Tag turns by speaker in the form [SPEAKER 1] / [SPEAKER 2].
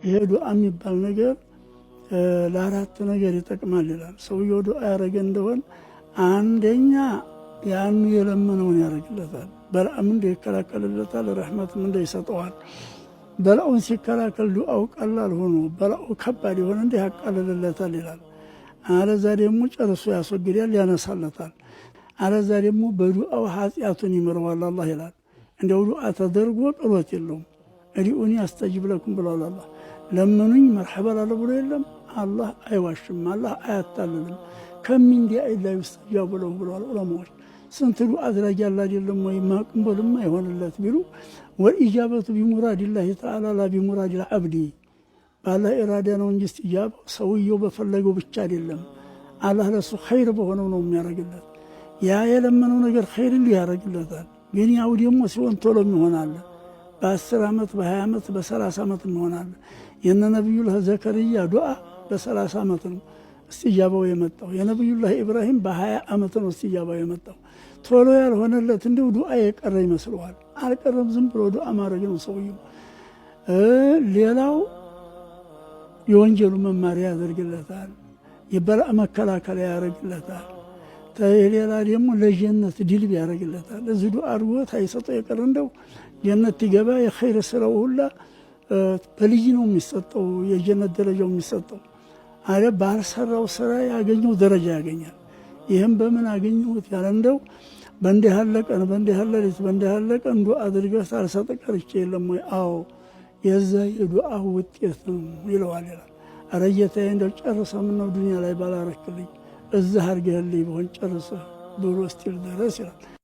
[SPEAKER 1] ይሄ ዱዓ የሚባል ነገር ለአራት ነገር ይጠቅማል ይላል። ሰውየው ዱዓ ያደረገ እንደሆን አንደኛ ያኑ የለመነውን ያደርግለታል። በላእም እንደ ይከላከልለታል፣ ረሕመትም እንደ ይሰጠዋል። በላኡን ሲከላከል ዱዓው ቀላል ሆኖ በላኡ ከባድ የሆነ እንደ ያቃልልለታል ይላል። አለዛ ደግሞ ጨርሶ ያስወግዳል፣ ያነሳለታል። አለዛ ደግሞ በዱዓው ኃጢአቱን ይምረዋል አላህ ይላል። እንደው ዱዓ ተደርጎ ጥሎት የለውም። እዲኡኒ አስተጅብ ለኩም ብሏል አላህ። ለምኑኝ መርሐባ ላለ ብሎ የለም። አላህ አይዋሽም፣ አላህ አያታልልም። ከሚን ዲያ ኢላ ይስተጃቡ ለሁ ብለዋል ዑለማዎች። ስንት ዱዓ አድራጊ ያለ አይደለም ወይ ማቅበልም አይሆንለት ቢሉ ወኢጃበቱ ቢሙራዲላሂ ተዓላ ላ ቢሙራዲል ዐብዲ፣ በአላህ ኢራዳ ነው እንጂ ኢስቲጃባው ሰውየው በፈለገው ብቻ አይደለም። አላህ ለሱ ኸይር በሆነው ነው የሚያደርግለት። ያ የለመነው ነገር ኸይር እንዲህ ያደርግለታል። ግን ያው ደግሞ ሲሆን ቶሎም ይሆናል። በ10 ዓመት በ20 ዓመት በ30 ዓመት ይሆናል። የነ ነብዩላህ ዘከርያ ዱዓ በ30 ዓመት ነው እስቲጃባው የመጣው። የነብዩላህ ኢብራሂም በ20 ዓመት ነው እስቲጃባው የመጣው። ቶሎ ያልሆነለት እንደው ዱዓ የቀረ ይመስለዋል። አልቀረም፣ ዝም ብሎ ዱዓ ማድረግ ነው ሰውየው። ሌላው የወንጀሉ መማሪያ ያደርግለታል፣ የበላእ መከላከያ ያደርግለታል። ሌላ ደግሞ ለጀነት ድልብ ያደርግለታል። እዚህ ዱዓ አድርጎ ታይሰጠው የቀረ እንደው ጀነት ይገባ የኸይር ስራው ሁላ በልጅ ነው የሚሰጠው፣ የጀነት ደረጃው የሚሰጠው አለ። ባልሰራው ስራ ያገኘው ደረጃ ያገኛል። ይህም በምን አገኘሁት ያለ እንደው በእንዲህ ያለ ቀን በእንዲህ ያለ ሌሊት በእንዲህ ያለ ቀን ዱዓ አድርገህ ሳልሰጥ ቀርቼ የለም ወይ? አዎ የዛ የዱዓ ውጤት ነው ይለዋል ይላል። ኧረ ጌታዬ እንደው ጨርሰህ ምነው ዱንያ ላይ ባላረክልኝ እዛ አድርገህልኝ በሆን ጨርሰህ ብሎ እስቲል ድረስ ይላል።